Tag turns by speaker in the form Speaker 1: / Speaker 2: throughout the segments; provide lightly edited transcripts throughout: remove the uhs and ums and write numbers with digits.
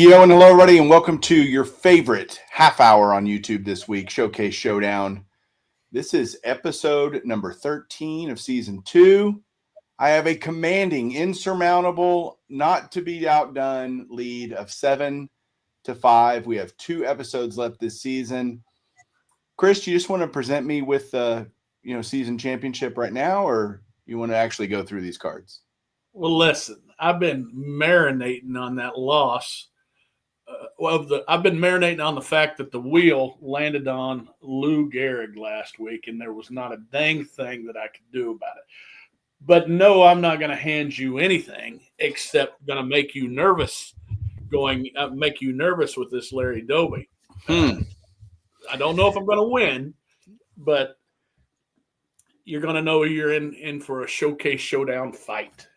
Speaker 1: Yo and hello, everybody, and welcome to your favorite half hour on YouTube this week, Showcase Showdown. This is episode number 13 of season 2. I have a commanding, insurmountable, not to be outdone lead of 7-5. We have 2 episodes left this season. Chris, you just want to present me with the season championship right now, or you want to actually go through these cards?
Speaker 2: Well, listen, I've been marinating on that loss. I've been marinating on the fact that the wheel landed on Lou Gehrig last week, and there was not a dang thing that I could do about it. But no, I'm not going to hand you anything except going to make you nervous. Make you nervous with this Larry Doby. I don't know if I'm going to win, but you're going to know you're in for a Showcase Showdown fight.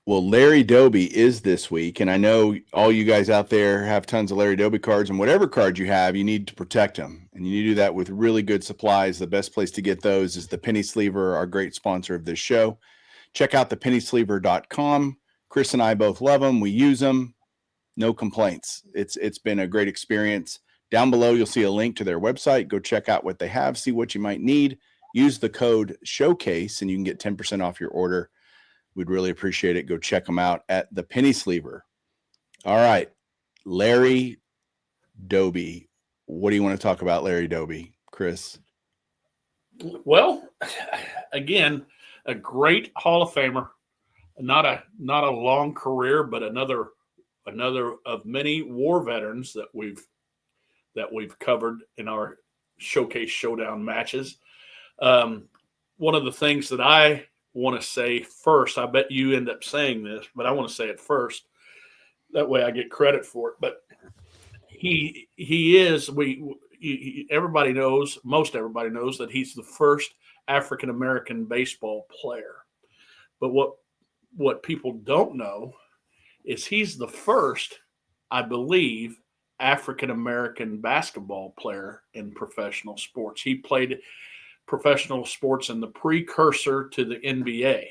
Speaker 1: Well, Larry Doby is this week, and I know all you guys out there have tons of Larry Doby cards, and whatever card you have, you need to protect them, and you need to do that with really good supplies. The best place to get those is the Penny Sleever, our great sponsor of this show. Check out thepennysleever.com. Chris and I both love them. We use them. No complaints. It's been a great experience. Down below, you'll see a link to their website. Go check out what they have, see what you might need. Use the code SHOWCASE, and you can get 10% off your order. We'd really appreciate it. Go check them out at the Penny Sleever. All right, Larry Doby. What do you want to talk about, Larry Doby, Chris?
Speaker 2: Well, again, a great Hall of Famer. Not a long career, but another of many war veterans that we've covered in our Showcase Showdown matches. One of the things that I want to say first, I bet you end up saying this, but I want to say it first. That way I get credit for it. But everybody knows, most everybody knows that he's the first African-American baseball player. But what people don't know is he's the first, I believe, African-American basketball player in professional sports. He played professional sports in the precursor to the NBA.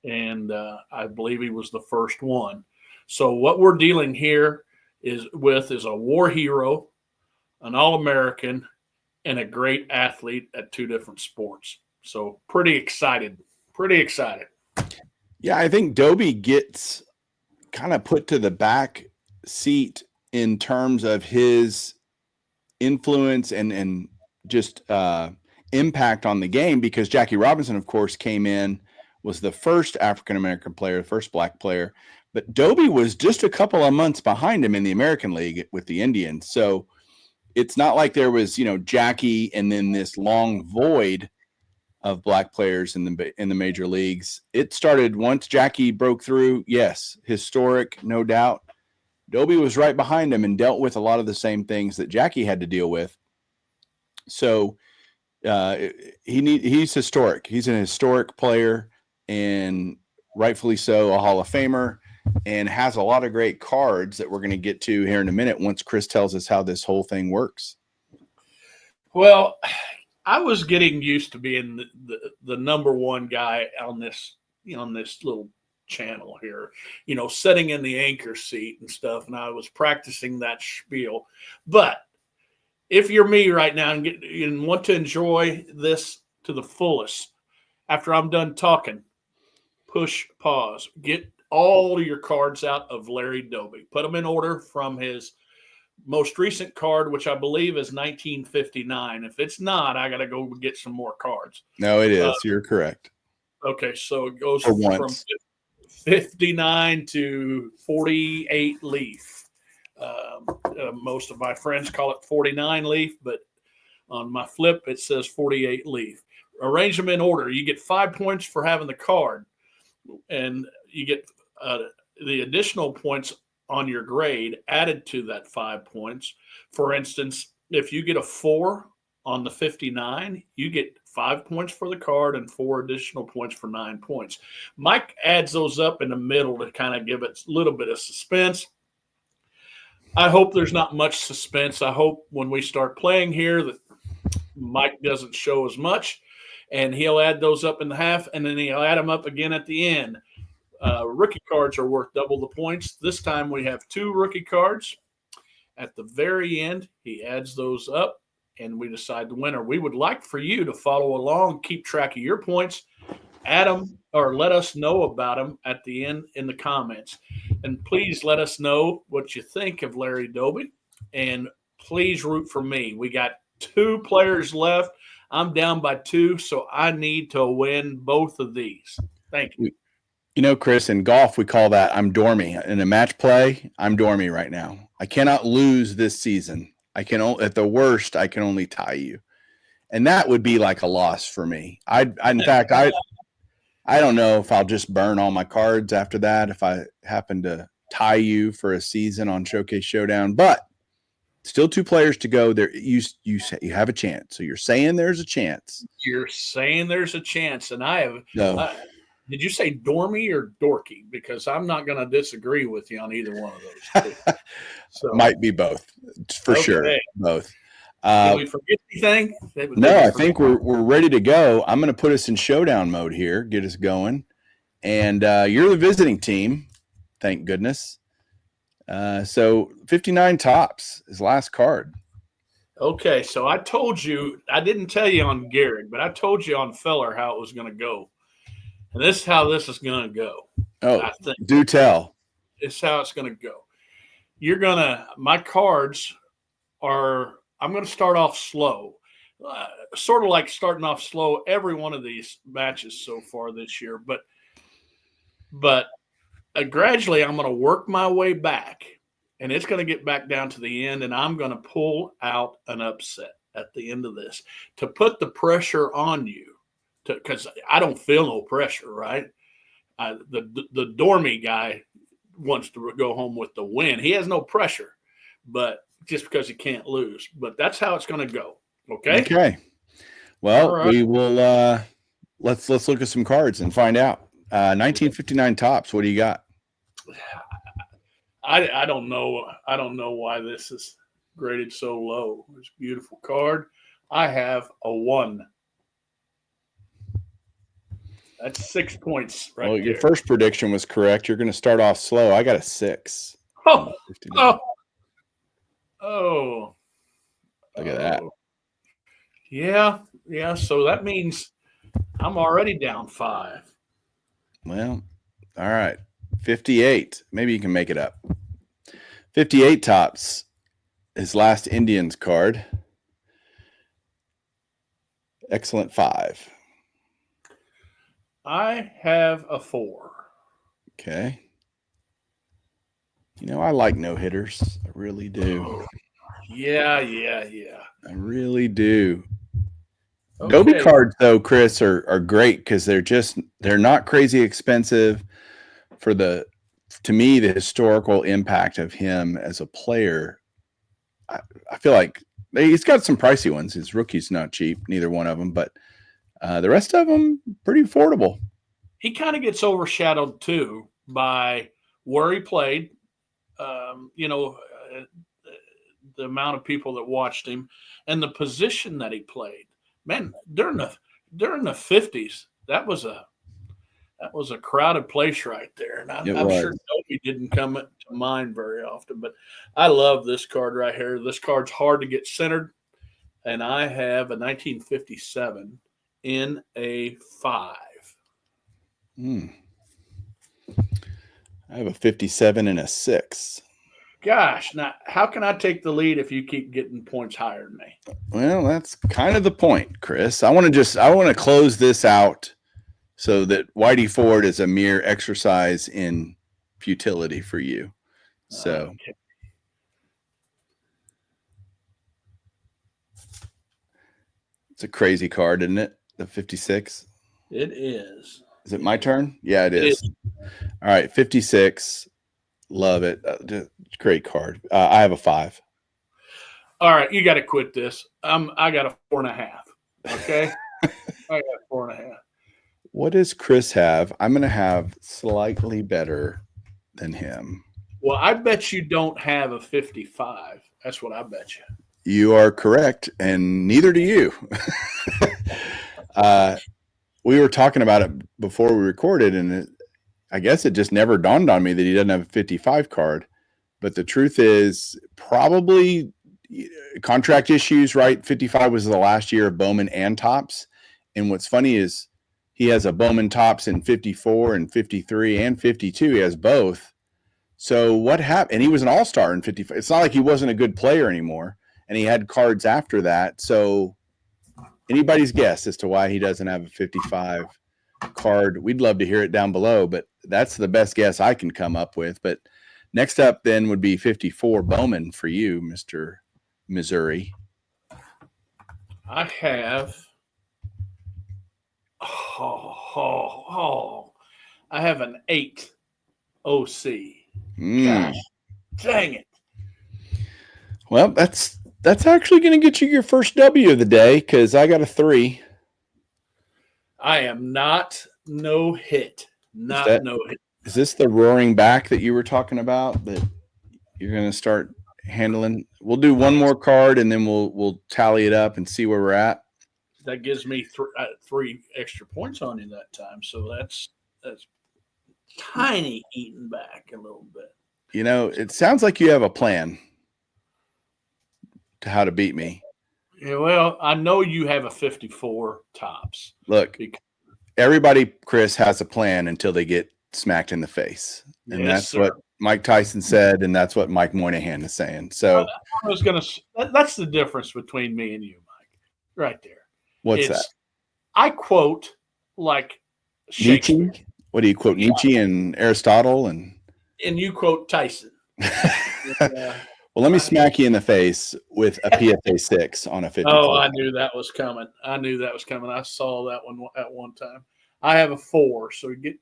Speaker 2: And I believe he was the first one. So what we're dealing here is a war hero, an All-American, and a great athlete at 2 different sports. So pretty excited.
Speaker 1: Yeah, I think Doby gets kind of put to the back seat in terms of his influence and just impact on the game, because Jackie Robinson, of course, came in, was the first African-American player, the first black player, but Doby was just a couple of months behind him in the American League with the Indians. So it's not like there was, Jackie and then this long void of black players in the major leagues. It started once Jackie broke through. Yes, historic, no doubt. Doby was right behind him and dealt with a lot of the same things that Jackie had to deal with. So he's historic. He's an historic player, and rightfully so, a Hall of Famer, and has a lot of great cards that we're going to get to here in a minute once Chris tells us how this whole thing works.
Speaker 2: Well, I was getting used to being the number one guy on this little channel here, sitting in the anchor seat and stuff, and I was practicing that spiel. But if you're me right now and want to enjoy this to the fullest, after I'm done talking, push pause. Get all your cards out of Larry Doby. Put them in order from his most recent card, which I believe is 1959. If it's not, I got to go get some more cards.
Speaker 1: No, it is. You're correct.
Speaker 2: Okay, so it goes from 59 to 48 leaf. Most of my friends call it 49 leaf, but on my flip, it says 48 leaf. Arrange them in order. You get 5 points for having the card, and you get the additional points on your grade added to that 5 points. For instance, if you get a 4 on the 59, you get 5 points for the card and 4 additional points for 9 points. Mike adds those up in the middle to kind of give it a little bit of suspense. I hope there's not much suspense. I hope when we start playing here that Mike doesn't show as much, and he'll add those up in the half, and then he'll add them up again at the end. Rookie cards are worth double the points. This time we have 2 rookie cards. At the very end, he adds those up, and we decide the winner. We would like for you to follow along, keep track of your points, add them, or let us know about them at the end in the comments. And please let us know what you think of Larry Doby, and please root for me. We got 2 players left. I'm down by 2, so I need to win both of these. Thank you.
Speaker 1: You know, Chris, in golf, we call that I'm dormy. In a match play, I'm dormy right now. I cannot lose this season. I can, at the worst, I can only tie you. And that would be like a loss for me. In fact, I don't know if I'll just burn all my cards after that if I happen to tie you for a season on Showcase Showdown. But still 2 players to go. There, you have a chance. So you're saying there's a chance.
Speaker 2: You're saying there's a chance, and I have.
Speaker 1: No.
Speaker 2: Did you say dormy or dorky? Because I'm not going to disagree with you on either one of those 2. So,
Speaker 1: might be both for sure. Both.
Speaker 2: Did we forget anything?
Speaker 1: No, I think we're ready to go. I'm going to put us in showdown mode here, get us going. And you're the visiting team, thank goodness. So 59 tops is last card.
Speaker 2: Okay, so I told you, I didn't tell you on Garrett, but I told you on Feller how it was going to go. And this is how this is going to go.
Speaker 1: Oh,
Speaker 2: I think.
Speaker 1: Do tell.
Speaker 2: It's how it's going to go. My cards are, I'm going to start off slow. Sort of like starting off slow every one of these matches so far this year. But gradually I'm going to work my way back. And it's going to get back down to the end. And I'm going to pull out an upset at the end of this to put the pressure on you. Because I don't feel no pressure, right? The dormy guy wants to go home with the win. He has no pressure, but just because he can't lose. But that's how it's going to go. Okay.
Speaker 1: Okay. Well,
Speaker 2: right.
Speaker 1: We will. Let's look at some cards and find out. 1959 tops. What do you got?
Speaker 2: I don't know. I don't know why this is graded so low. It's a beautiful card. I have a 1. That's 6 points right
Speaker 1: Well,
Speaker 2: there.
Speaker 1: your first prediction was correct. You're going to start off slow. I got a 6.
Speaker 2: Oh.
Speaker 1: Look at that.
Speaker 2: Yeah. So that means I'm already down 5.
Speaker 1: Well, all right. 58. Maybe you can make it up. 58 tops. His last Indians card. Excellent 5.
Speaker 2: I have a 4.
Speaker 1: Okay. You know, I like no-hitters. I really do.
Speaker 2: Yeah.
Speaker 1: I really do.
Speaker 2: Okay.
Speaker 1: Doby cards, though, Chris, are great because they're not crazy expensive for to me, the historical impact of him as a player. I feel like he's got some pricey ones. His rookie's not cheap, neither one of them, but the rest of them pretty affordable.
Speaker 2: He kind of gets overshadowed too by where he played. The amount of people that watched him and the position that he played. Man, during the 50s, that was a crowded place right there. And I'm sure Doby didn't come to mind very often, but I love this card right here. This card's hard to get centered, and I have a 1957 in a 5.
Speaker 1: I have a 57 and a 6.
Speaker 2: Gosh, now how can I take the lead if you keep getting points higher than me?
Speaker 1: Well, that's kind of the point, Chris. I want to close this out so that Whitey Ford is a mere exercise in futility for you. So okay. It's a crazy card, isn't it? The 56.
Speaker 2: It is.
Speaker 1: Is it my turn? Yeah, it is. All right, 56. Love it. Great card. I have a 5.
Speaker 2: All right, you got to quit this. I got a 4.5. Okay, I got 4.5.
Speaker 1: What does Chris have? I'm going to have slightly better than him.
Speaker 2: Well, I bet you don't have a 55. That's what I bet you.
Speaker 1: You are correct, and neither do you. We were talking about it before we recorded, and I guess it just never dawned on me that he doesn't have a 55 card. But the truth is, probably contract issues, right? 55 was the last year of Bowman and Topps. And what's funny is he has a Bowman Topps in 54 and 53 and 52. He has both. So what happened? And he was an all-star in 55. It's not like he wasn't a good player anymore. And he had cards after that. So anybody's guess as to why he doesn't have a 55 card. We'd love to hear it down below, but that's the best guess I can come up with. But next up then would be 54 Bowman for you, Mr. Missouri.
Speaker 2: I have I have an 8 OC. Gosh, dang it.
Speaker 1: Well, that's actually going to get you your first W of the day because I got a 3.
Speaker 2: I am not no hit. No hit.
Speaker 1: Is this the roaring back that you were talking about that you're going to start handling? We'll do one more card and then we'll tally it up and see where we're at.
Speaker 2: That gives me 3 extra points on you that time. So that's tiny eating back a little bit.
Speaker 1: You know, it sounds like you have a plan to how to beat me.
Speaker 2: Yeah, well, I know you have a 54 Topps.
Speaker 1: Look, everybody, Chris, has a plan until they get smacked in the face. And that's what Mike Tyson said, and that's what Mike Moynihan is saying. So
Speaker 2: I was going to – that's the difference between me and you, Mike, right there.
Speaker 1: What's that?
Speaker 2: I quote like Shakespeare.
Speaker 1: Nietzsche? What do you quote? Nietzsche and Aristotle? And
Speaker 2: you quote Tyson.
Speaker 1: Well, let me smack you in the face with a PSA 6 on a 50.
Speaker 2: Oh, I knew that was coming. I saw that one at one time. I have a 4, so get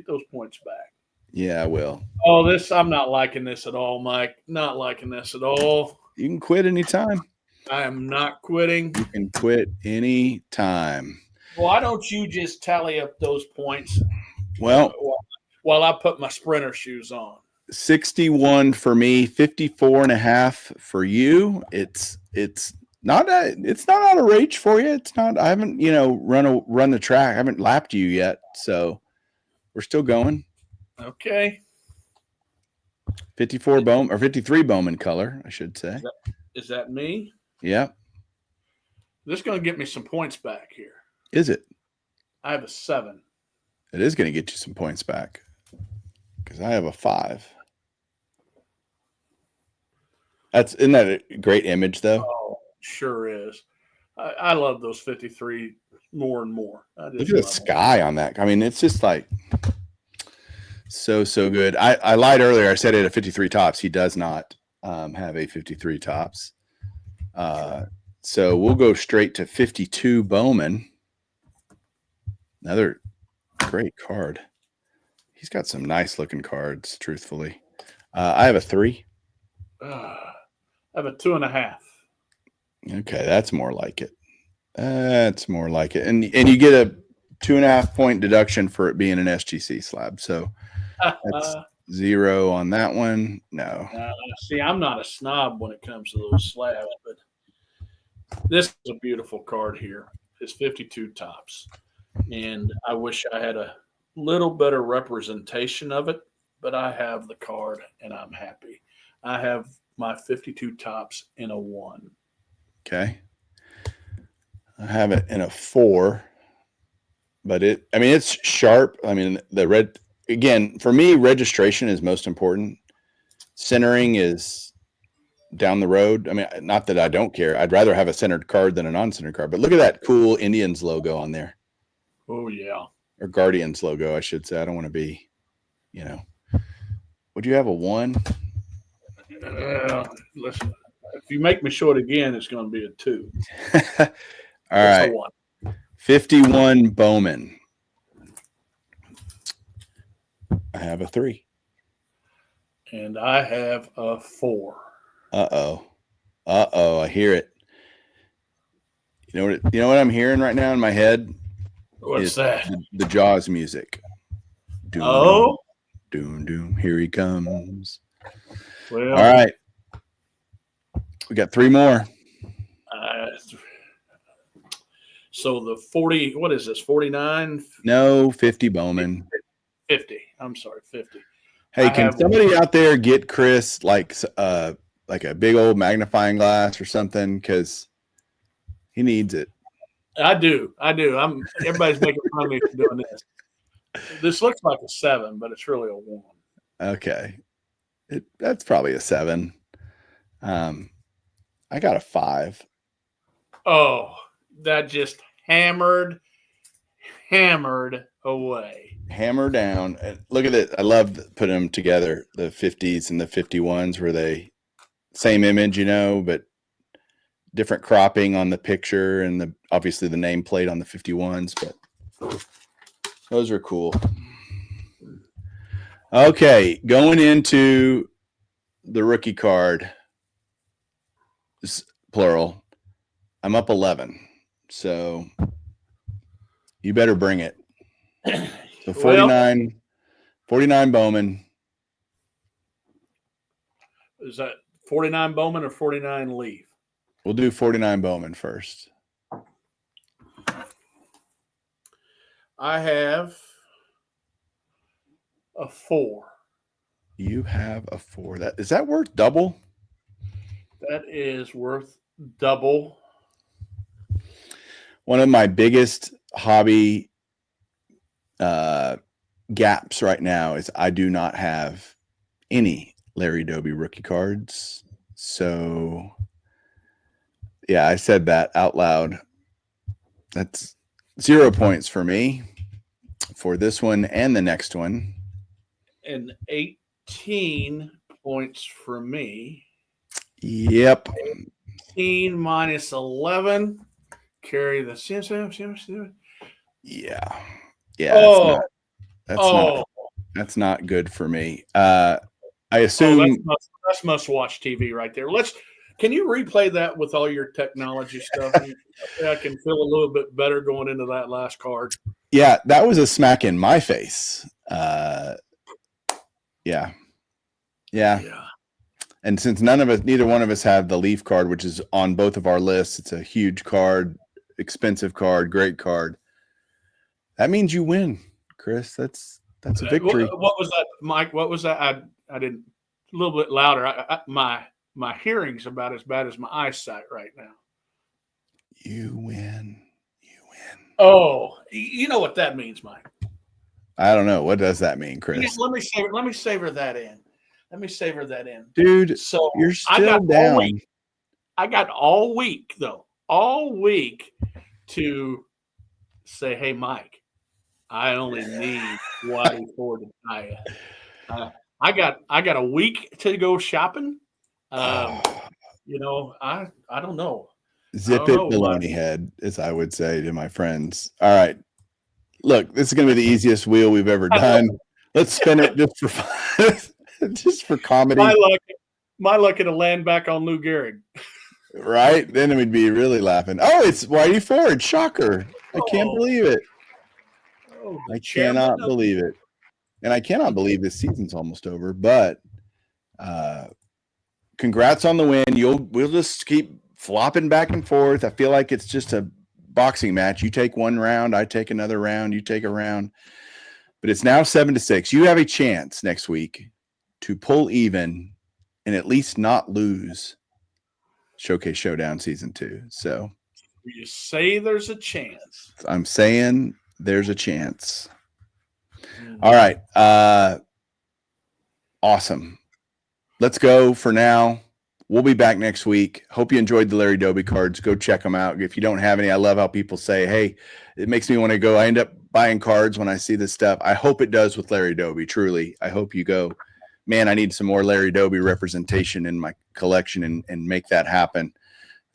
Speaker 2: those points back.
Speaker 1: Yeah, I will.
Speaker 2: Oh, I'm not liking this at all, Mike. Not liking this at all.
Speaker 1: You can quit anytime.
Speaker 2: I am not quitting.
Speaker 1: You can quit anytime.
Speaker 2: Why don't you just tally up those points?
Speaker 1: Well,
Speaker 2: while I put my sprinter shoes on.
Speaker 1: 61 for me, 54.5 for you. It's not out of reach for you. It's not. I haven't run the track. I haven't lapped you yet, so we're still going.
Speaker 2: Okay.
Speaker 1: 54 Bowman or 53 Bowman color, I should say.
Speaker 2: Is that me?
Speaker 1: Yeah.
Speaker 2: This is going to get me some points back here.
Speaker 1: Is it?
Speaker 2: I have a 7.
Speaker 1: It is going to get you some points back because I have a 5. Isn't that a great image, though?
Speaker 2: Oh, sure is. I love those 53 more and more.
Speaker 1: Look at the sky on that. I mean, it's just like so good. I lied earlier. I said it had a 53 Topps. He does not have a 53 Topps. So we'll go straight to 52 Bowman. Another great card. He's got some nice looking cards, truthfully. I have a 3.
Speaker 2: I have a 2.5.
Speaker 1: Okay, that's more like it. That's more like it. And you get a 2.5 point deduction for it being an SGC slab. So that's 0 on that one. No.
Speaker 2: See, I'm not a snob when it comes to those slabs, but this is a beautiful card here. It's 52 Topps. And I wish I had a little better representation of it, but I have the card and I'm happy. I have my 52 Topps in a 1.
Speaker 1: Okay. I have it in a 4, but it's sharp. I mean, the red, again, for me, registration is most important. Centering is down the road. I mean, not that I don't care. I'd rather have a centered card than a non-centered card, but look at that cool Indians logo on there.
Speaker 2: Oh, yeah.
Speaker 1: Or Guardians logo, I should say. I don't want to be, Would you have a 1?
Speaker 2: Listen, if you make me show it again, it's going to be a 2.
Speaker 1: All right. 51 Bowman. I have a 3.
Speaker 2: And I have a 4.
Speaker 1: Uh-oh, I hear it. You know what I'm hearing right now in my head?
Speaker 2: What's that?
Speaker 1: The Jaws music. Doom,
Speaker 2: oh?
Speaker 1: Doom, doom, here he comes.
Speaker 2: Well,
Speaker 1: all right. We got 3 more.
Speaker 2: So the 40, what is this, 49?
Speaker 1: No, 50 Bowman.
Speaker 2: 50. I'm sorry, 50.
Speaker 1: Hey,
Speaker 2: I
Speaker 1: can
Speaker 2: have
Speaker 1: somebody out there get Chris like a big old magnifying glass or something? Because he needs it.
Speaker 2: I do. Everybody's making fun of me for doing this. This looks like a 7, but it's really a 1.
Speaker 1: Okay. That's probably a 7. I got a 5.
Speaker 2: Oh, that just hammered away.
Speaker 1: Hammer down. Look at it. I love putting them together, the 50s and the 51s, where they same image, but different cropping on the picture and obviously the nameplate on the 51s, but those are cool. Okay, going into the rookie card, plural. I'm up 11, so you better bring it. So 49 Bowman.
Speaker 2: Is that 49 Bowman or 49 Leaf?
Speaker 1: We'll do 49 Bowman first.
Speaker 2: I have a 4.
Speaker 1: You have a 4. Is that worth double?
Speaker 2: That is worth double.
Speaker 1: One of my biggest hobby gaps right now is I do not have any Larry Doby rookie cards. So yeah, I said that out loud. That's 0 points for me for this one and the next one.
Speaker 2: And 18 points for me.
Speaker 1: Yep.
Speaker 2: 18 minus 11. Carry the
Speaker 1: Yeah. Yeah.
Speaker 2: Oh.
Speaker 1: That's not good for me. I assume
Speaker 2: that's must-watch TV right there. Can you replay that with all your technology stuff? I can feel a little bit better going into that last card.
Speaker 1: Yeah, that was a smack in my face. Yeah. And since neither one of us have the Leaf card, which is on both of our lists, it's a huge card, expensive card, great card. That means you win, Chris. That's a victory.
Speaker 2: What was that, Mike? What was that? I didn't a little bit louder. My hearing's about as bad as my eyesight right now.
Speaker 1: You win.
Speaker 2: Oh, you know what that means, Mike?
Speaker 1: I don't know. What does that mean, Chris?
Speaker 2: Yeah, let me savor that in.
Speaker 1: Dude,
Speaker 2: so
Speaker 1: you're still down.
Speaker 2: I got all week to say, hey, Mike, I only need $1.84 to buy it. I got a week to go shopping. I don't know.
Speaker 1: Zip it, baloney head, as I would say to my friends. All right. Look, this is going to be the easiest wheel we've ever done. Let's spin it just for fun, just for comedy.
Speaker 2: My luck to land back on Lou Gehrig.
Speaker 1: Right? Then we'd be really laughing. Oh, it's Whitey Ford. Shocker. I can't believe it. I cannot believe it. And I cannot believe this season's almost over. But congrats on the win. We'll just keep flopping back and forth. I feel like it's just a boxing match. You take one round, I take another round, you take a round. But it's now 7-6. You have a chance next week to pull even and at least not lose Showcase Showdown Season 2. So
Speaker 2: you say there's a chance.
Speaker 1: I'm saying there's a chance. All right. Awesome. Let's go for now. We'll be back next week. Hope you enjoyed the Larry Doby cards. Go check them out. If you don't have any, I love how people say, hey, it makes me want to go. I end up buying cards when I see this stuff. I hope it does with Larry Doby. Truly. I hope you go, man, I need some more Larry Doby representation in my collection and make that happen.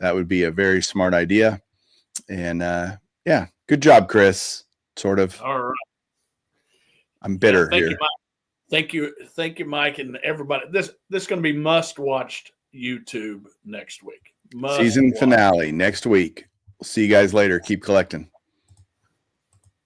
Speaker 1: That would be a very smart idea. And yeah, good job, Chris. Sort of.
Speaker 2: All right.
Speaker 1: I'm bitter here.
Speaker 2: Thank you, Mike, and everybody. This is going to be must-watched YouTube next week.
Speaker 1: Season finale next week. We'll see you guys later. Keep collecting.